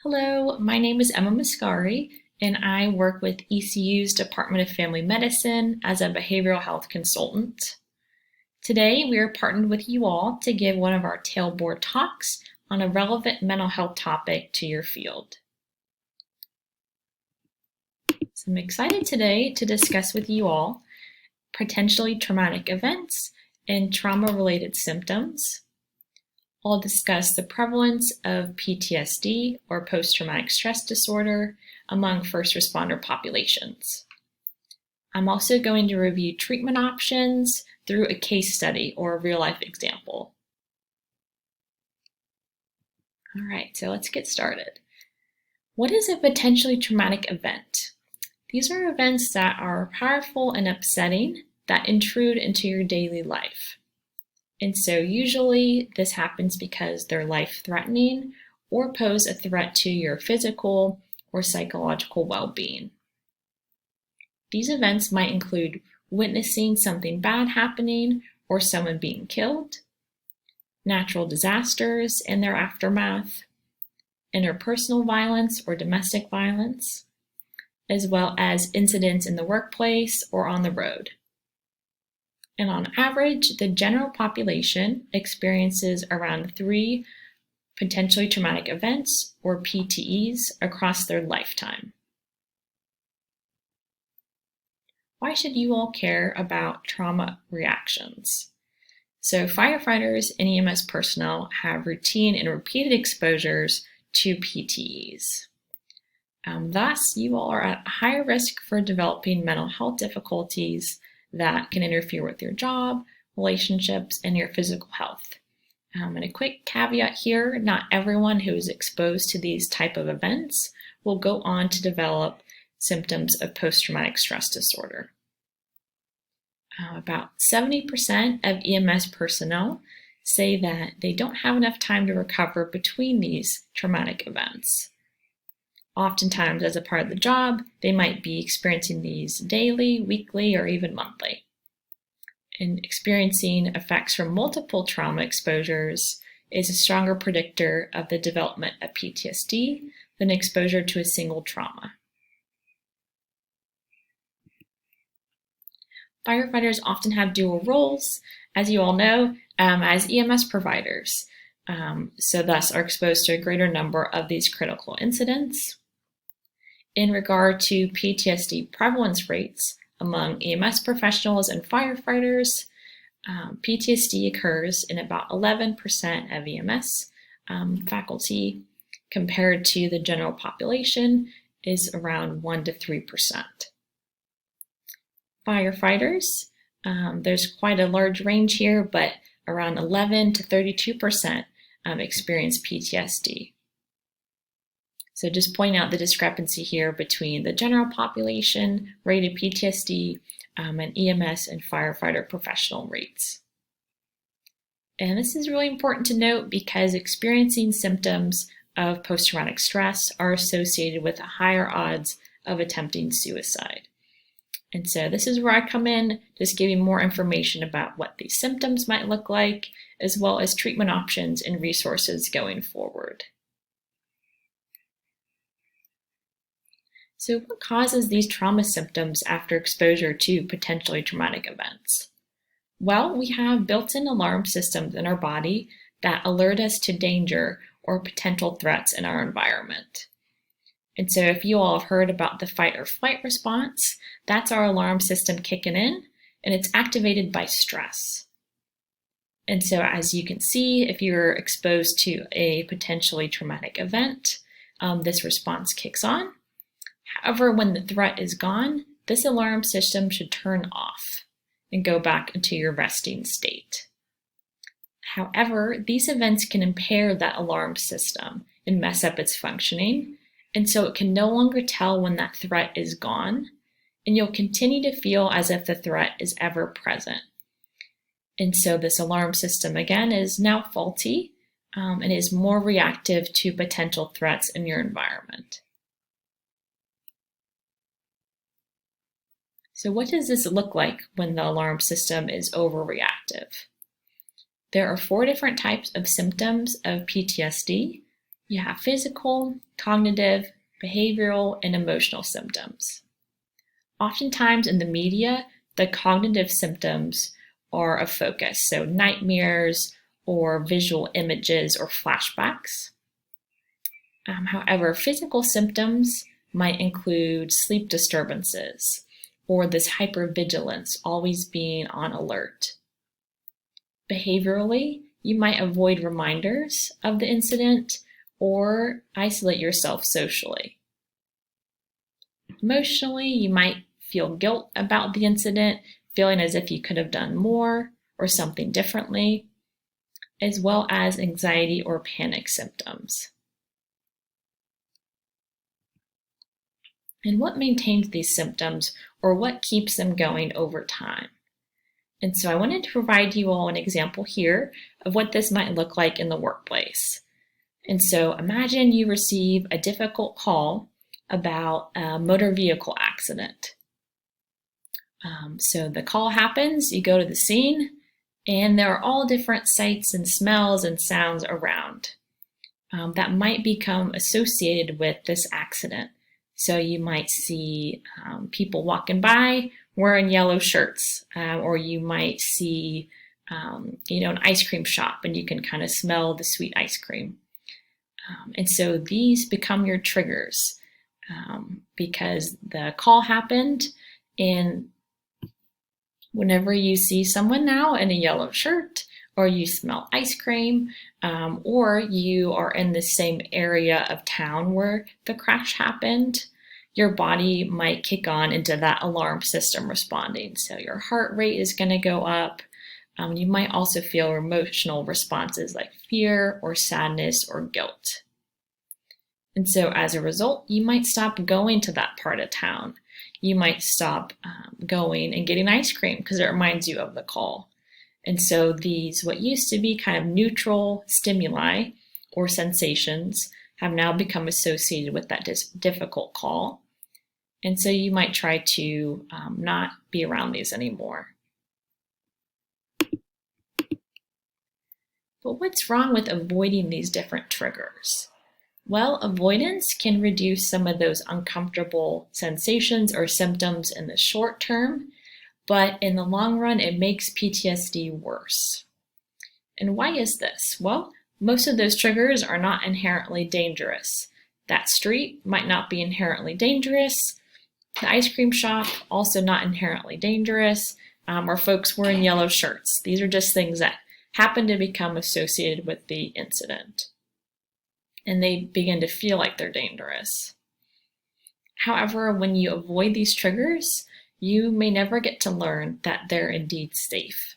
Hello, my name is Emma Mascari, and I work with ECU's Department of Family Medicine as a behavioral health consultant. Today, we are partnered with you all to give one of our Tailboard talks on a relevant mental health topic to your field. So I'm excited today to discuss with you all potentially traumatic events and trauma-related symptoms. I'll discuss the prevalence of PTSD or post-traumatic stress disorder among first responder populations. I'm also going to review treatment options through a case study or a real-life example. All right, so let's get started. What is a potentially traumatic event? These are events that are powerful and upsetting that intrude into your daily life. And so usually this happens because they're life-threatening or pose a threat to your physical or psychological well-being. These events might include witnessing something bad happening or someone being killed, natural disasters and their aftermath, interpersonal violence or domestic violence, as well as incidents in the workplace or on the road. And on average, the general population experiences around 3 potentially traumatic events, or PTEs, across their lifetime. Why should you all care about trauma reactions? So firefighters and EMS personnel have routine and repeated exposures to PTEs. Thus, you all are at higher risk for developing mental health difficulties that can interfere with your job, relationships, and your physical health. And a quick caveat here, not everyone who is exposed to these type of events will go on to develop symptoms of post-traumatic stress disorder. About 70% of EMS personnel say that they don't have enough time to recover between these traumatic events. Oftentimes, as a part of the job, they might be experiencing these daily, weekly, or even monthly. And experiencing effects from multiple trauma exposures is a stronger predictor of the development of PTSD than exposure to a single trauma. Firefighters often have dual roles, as you all know, as EMS providers, so thus are exposed to a greater number of these critical incidents. In regard to PTSD prevalence rates among EMS professionals and firefighters, PTSD occurs in about 11% of EMS faculty, compared to the general population is around 1 to 3%. Firefighters, there's quite a large range here, but around 11 to 32% experience PTSD. So just point out the discrepancy here between the general population rated PTSD and EMS and firefighter professional rates. And this is really important to note because experiencing symptoms of post-traumatic stress are associated with higher odds of attempting suicide. And so this is where I come in, just giving more information about what these symptoms might look like, as well as treatment options and resources going forward. So what causes these trauma symptoms after exposure to potentially traumatic events? Well, we have built-in alarm systems in our body that alert us to danger or potential threats in our environment. And so if you all have heard about the fight or flight response, that's our alarm system kicking in, and it's activated by stress. And so as you can see, if you're exposed to a potentially traumatic event, this response kicks on. However, when the threat is gone, this alarm system should turn off and go back into your resting state. However, these events can impair that alarm system and mess up its functioning, and so it can no longer tell when that threat is gone, and you'll continue to feel as if the threat is ever present. And so this alarm system, again, is now faulty and is more reactive to potential threats in your environment. So what does this look like when the alarm system is overreactive? There are 4 different types of symptoms of PTSD. You have physical, cognitive, behavioral, and emotional symptoms. Oftentimes in the media, the cognitive symptoms are a focus, so nightmares or visual images or flashbacks. However, physical symptoms might include sleep disturbances or this hypervigilance, always being on alert. Behaviorally, you might avoid reminders of the incident or isolate yourself socially. Emotionally, you might feel guilt about the incident, feeling as if you could have done more or something differently, as well as anxiety or panic symptoms. And what maintains these symptoms, or what keeps them going over time? And so I wanted to provide you all an example here of what this might look like in the workplace. And so imagine you receive a difficult call about a motor vehicle accident. So the call happens, you go to the scene, and there are all different sights and smells and sounds around that might become associated with this accident. So you might see people walking by wearing yellow shirts, or you might see an ice cream shop and you can kind of smell the sweet ice cream. And so these become your triggers because the call happened, and whenever you see someone now in a yellow shirt, or you smell ice cream, or you are in the same area of town where the crash happened, your body might kick on into that alarm system responding. So your heart rate is going to go up. You might also feel emotional responses like fear or sadness or guilt. And so as a result, you might stop going to that part of town. You might stop going and getting ice cream because it reminds you of the call. And so these, what used to be kind of neutral stimuli or sensations, have now become associated with that difficult call. And so you might try to not be around these anymore. But what's wrong with avoiding these different triggers? Well, avoidance can reduce some of those uncomfortable sensations or symptoms in the short term, but in the long run, it makes PTSD worse. And why is this? Well, most of those triggers are not inherently dangerous. That street might not be inherently dangerous. The ice cream shop, also not inherently dangerous, or folks wearing yellow shirts. These are just things that happen to become associated with the incident, and they begin to feel like they're dangerous. However, when you avoid these triggers, you may never get to learn that they're indeed safe.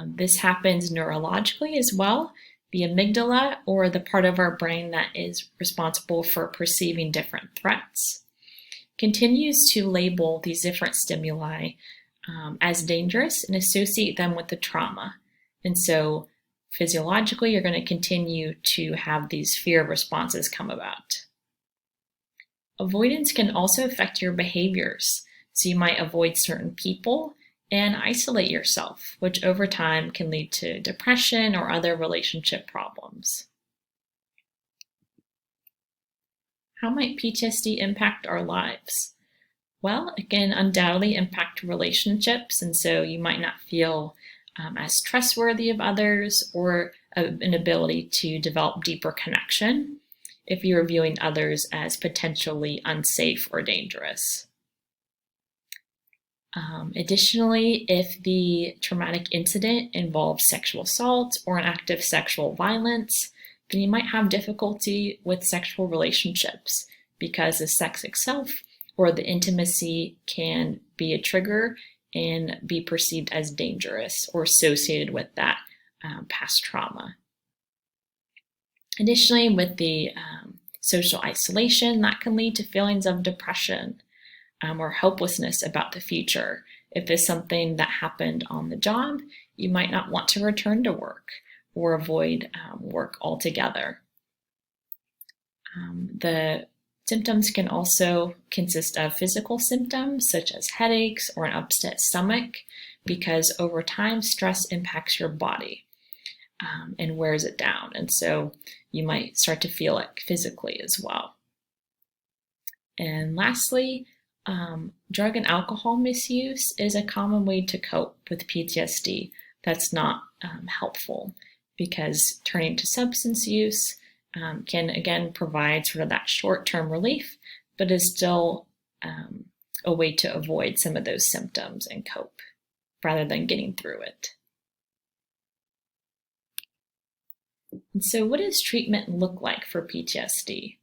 This happens neurologically as well. The amygdala, or the part of our brain that is responsible for perceiving different threats, continues to label these different stimuli as dangerous and associate them with the trauma. And so physiologically, you're going to continue to have these fear responses come about. Avoidance can also affect your behaviors. So you might avoid certain people and isolate yourself, which over time can lead to depression or other relationship problems. How might PTSD impact our lives? Well, it can undoubtedly impact relationships, and so you might not feel as trustworthy of others or an ability to develop deeper connection if you're viewing others as potentially unsafe or dangerous. Additionally, if the traumatic incident involves sexual assault or an act of sexual violence, then you might have difficulty with sexual relationships because the sex itself or the intimacy can be a trigger and be perceived as dangerous or associated with that past trauma. Additionally, with the social isolation, that can lead to feelings of depression or hopelessness about the future. If it's something that happened on the job, you might not want to return to work or avoid work altogether. The symptoms can also consist of physical symptoms such as headaches or an upset stomach, because over time stress impacts your body. and wears it down. And so you might start to feel it physically as well. And lastly, drug and alcohol misuse is a common way to cope with PTSD that's not helpful, because turning to substance use can again provide sort of that short-term relief, but is still a way to avoid some of those symptoms and cope rather than getting through it. And so what does treatment look like for PTSD?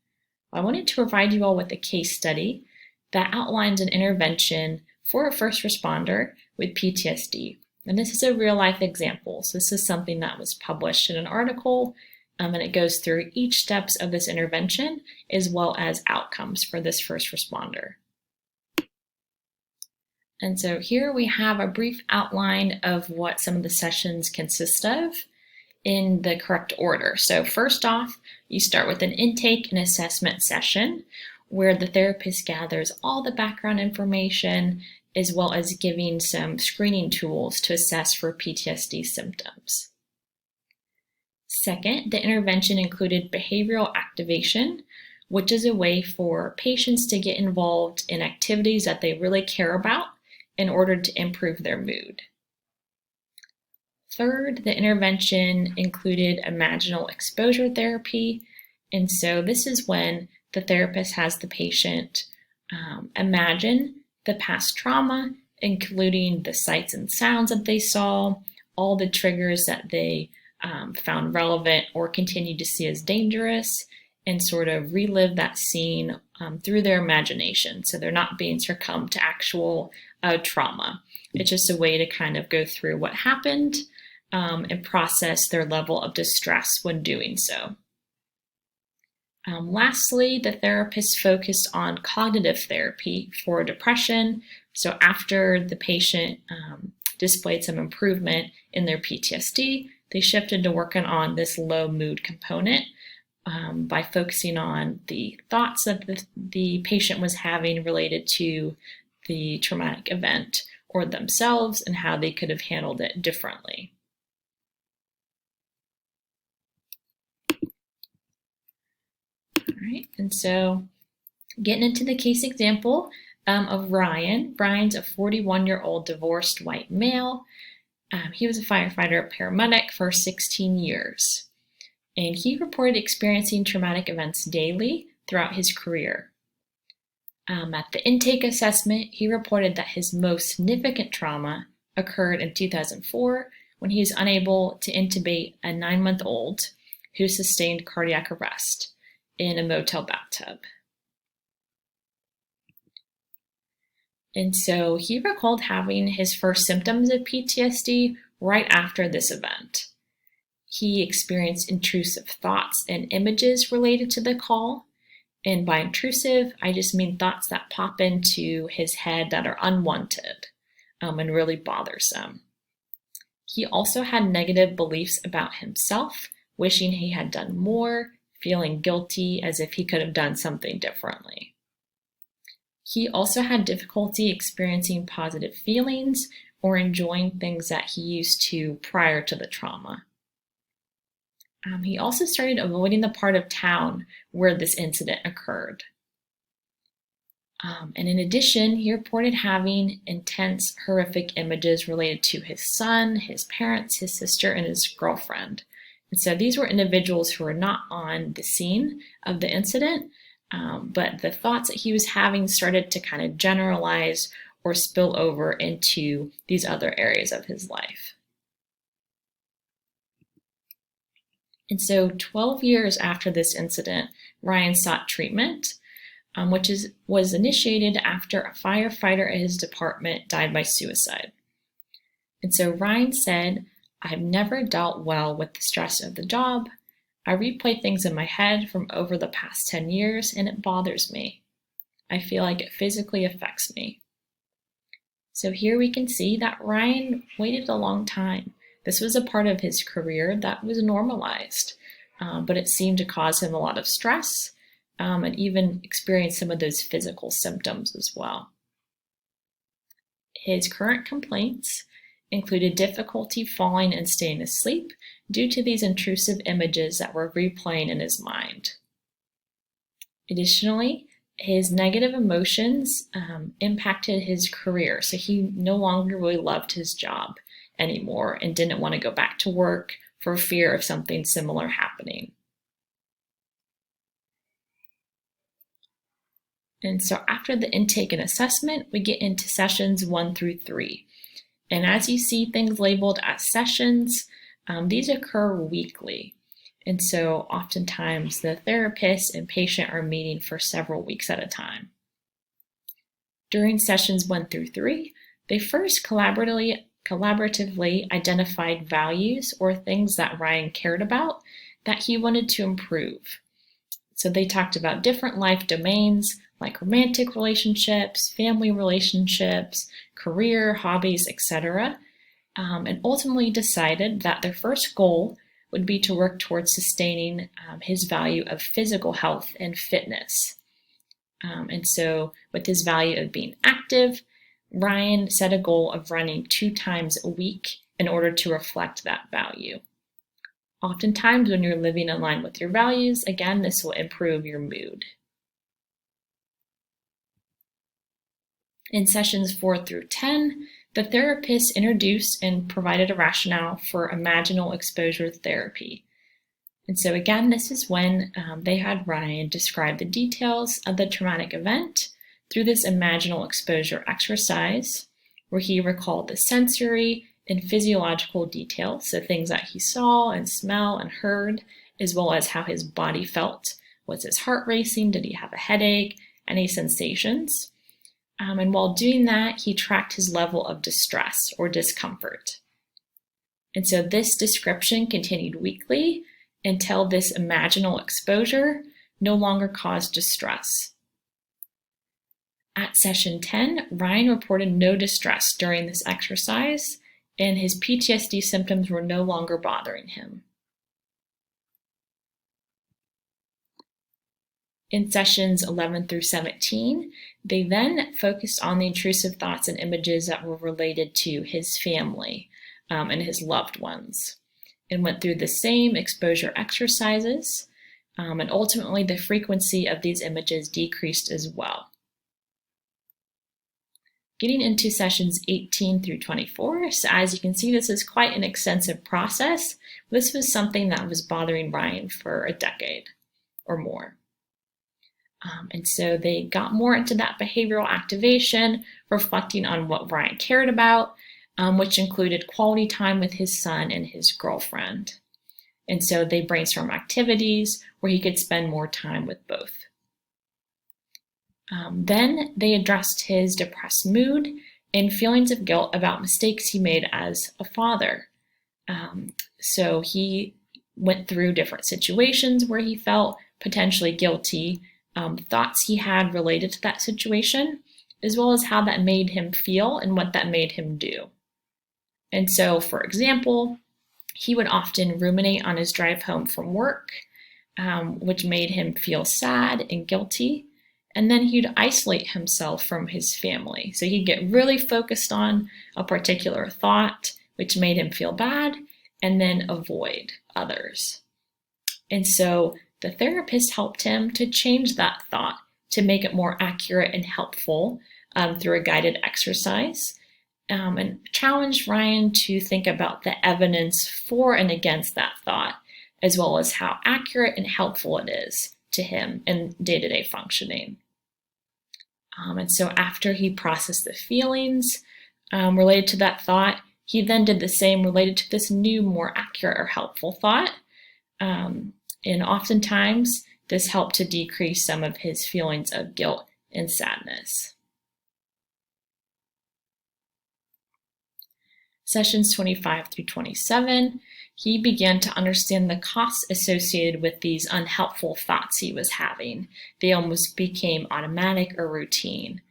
I wanted to provide you all with a case study that outlines an intervention for a first responder with PTSD. And this is a real life example. So this is something that was published in an article, and it goes through each steps of this intervention as well as outcomes for this first responder. And so here we have a brief outline of what some of the sessions consist of in the correct order. So first off, you start with an intake and assessment session where the therapist gathers all the background information as well as giving some screening tools to assess for PTSD symptoms. Second, the intervention included behavioral activation, which is a way for patients to get involved in activities that they really care about in order to improve their mood. Third, the intervention included imaginal exposure therapy. And so this is when the therapist has the patient imagine the past trauma, including the sights and sounds that they saw, all the triggers that they found relevant or continued to see as dangerous, and sort of relive that scene through their imagination. So they're not being succumbed to actual trauma. It's just a way to kind of go through what happened and process their level of distress when doing so. Lastly, the therapist focused on cognitive therapy for depression. So after the patient displayed some improvement in their PTSD, they shifted to working on this low mood component by focusing on the thoughts that the patient was having related to the traumatic event or themselves and how they could have handled it differently. All right, and so getting into the case example of Ryan. Ryan's a 41-year-old divorced white male. He was a firefighter paramedic for 16 years, and he reported experiencing traumatic events daily throughout his career. At the intake assessment, he reported that his most significant trauma occurred in 2004 when he was unable to intubate a 9-month-old who sustained cardiac arrest in a motel bathtub. And so he recalled having his first symptoms of PTSD right after this event. He experienced intrusive thoughts and images related to the call. And by intrusive, I just mean thoughts that pop into his head that are unwanted and really bothersome. He also had negative beliefs about himself, wishing he had done more, feeling guilty as if he could have done something differently. He also had difficulty experiencing positive feelings or enjoying things that he used to prior to the trauma. He also started avoiding the part of town where this incident occurred. And in addition, he reported having intense, horrific images related to his son, his parents, his sister, and his girlfriend. And so these were individuals who were not on the scene of the incident, but the thoughts that he was having started to kind of generalize or spill over into these other areas of his life. And so 12 years after this incident, Ryan sought treatment, which was initiated after a firefighter at his department died by suicide. And so Ryan said, "I've never dealt well with the stress of the job. I replay things in my head from over the past 10 years, and it bothers me. I feel like it physically affects me." So here we can see that Ryan waited a long time. This was a part of his career that was normalized, but it seemed to cause him a lot of stress and even experience some of those physical symptoms as well. His current complaints included difficulty falling and staying asleep due to these intrusive images that were replaying in his mind. Additionally, his negative emotions impacted his career, so he no longer really loved his job anymore and didn't want to go back to work for fear of something similar happening. And so after the intake and assessment, we get into sessions 1 through 3. And as you see things labeled as sessions, these occur weekly. And so oftentimes the therapist and patient are meeting for several weeks at a time. During sessions 1 through 3, they first collaboratively identified values or things that Ryan cared about that he wanted to improve. So they talked about different life domains like romantic relationships, family relationships, career, hobbies, etc., and ultimately decided that their first goal would be to work towards sustaining his value of physical health and fitness. And so with his value of being active, Ryan set a goal of running 2 times a week in order to reflect that value. Oftentimes when you're living in line with your values, again, this will improve your mood. In sessions 4 through 10, the therapist introduced and provided a rationale for imaginal exposure therapy. And so again, this is when they had Ryan describe the details of the traumatic event through this imaginal exposure exercise, where he recalled the sensory and physiological details, so things that he saw and smelled and heard, as well as how his body felt. Was his heart racing? Did he have a headache? Any sensations? And while doing that, he tracked his level of distress or discomfort. And so this description continued weekly until this imaginal exposure no longer caused distress. At session 10, Ryan reported no distress during this exercise, and his PTSD symptoms were no longer bothering him. In sessions 11 through 17, they then focused on the intrusive thoughts and images that were related to his family and his loved ones, and went through the same exposure exercises, and ultimately the frequency of these images decreased as well. Getting into sessions 18 through 24, so as you can see, this is quite an extensive process. This was something that was bothering Ryan for a decade or more. And so they got more into that behavioral activation, reflecting on what Ryan cared about, which included quality time with his son and his girlfriend. And so they brainstormed activities where he could spend more time with both. Then they addressed his depressed mood and feelings of guilt about mistakes he made as a father. So he went through different situations where he felt potentially guilty, thoughts he had related to that situation, as well as how that made him feel and what that made him do. And so, for example, he would often ruminate on his drive home from work, which made him feel sad and guilty. And then he'd isolate himself from his family. So he'd get really focused on a particular thought, which made him feel bad, and then avoid others. And so the therapist helped him to change that thought to make it more accurate and helpful through a guided exercise, and challenged Ryan to think about the evidence for and against that thought, as well as how accurate and helpful it is to him in day-to-day functioning. And so after he processed the feelings related to that thought, he then did the same related to this new, more accurate or helpful thought. And oftentimes, this helped to decrease some of his feelings of guilt and sadness. Sessions 25 through 27, he began to understand the costs associated with these unhelpful thoughts he was having. They almost became automatic or routine,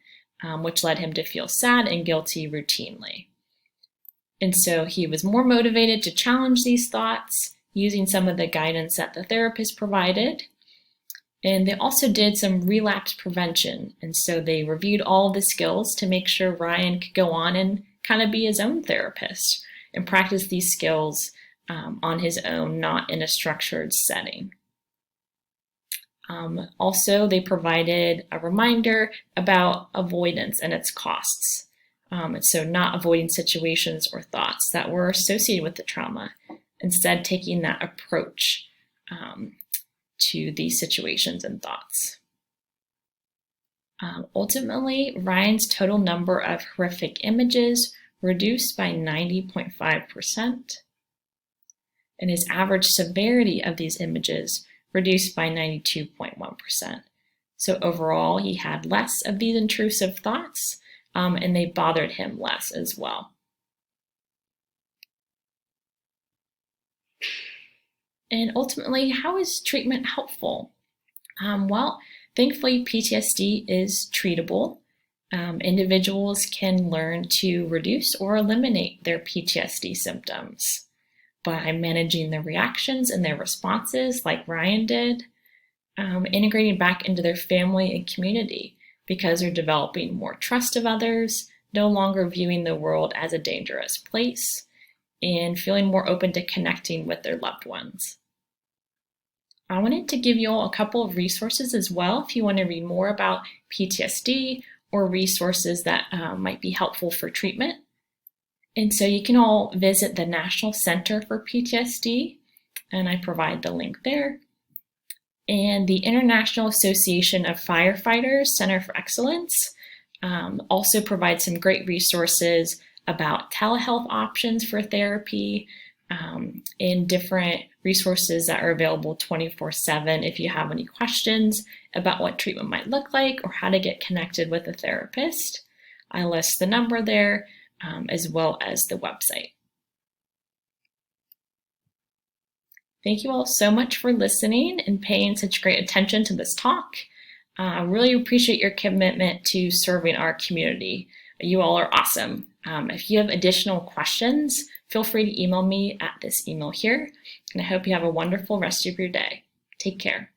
which led him to feel sad and guilty routinely. And so he was more motivated to challenge these thoughts using some of the guidance that the therapist provided. And they also did some relapse prevention. And so they reviewed all the skills to make sure Ryan could go on and kind of be his own therapist and practice these skills on his own, not in a structured setting. Also, they provided a reminder about avoidance and its costs. So not avoiding situations or thoughts that were associated with the trauma, instead taking that approach to these situations and thoughts. Ultimately, Ryan's total number of horrific images reduced by 90.5%, and his average severity of these images reduced by 92.1%. So overall, he had less of these intrusive thoughts, and they bothered him less as well. And ultimately, how is treatment helpful? Well, thankfully, PTSD is treatable. Individuals can learn to reduce or eliminate their PTSD symptoms by managing their reactions and their responses like Ryan did, integrating back into their family and community because they're developing more trust of others, no longer viewing the world as a dangerous place, and feeling more open to connecting with their loved ones. I wanted to give you all a couple of resources as well if you want to read more about PTSD or resources that might be helpful for treatment. And so you can all visit the National Center for PTSD, and I provide the link there. And the International Association of Firefighters Center for Excellence also provides some great resources about telehealth options for therapy and different resources that are available 24/7 if you have any questions about what treatment might look like or how to get connected with a therapist. I list the number there as well as the website. Thank you all so much for listening and paying such great attention to this talk. I really appreciate your commitment to serving our community. You all are awesome. If you have additional questions, feel free to email me at this email here, and I hope you have a wonderful rest of your day. Take care.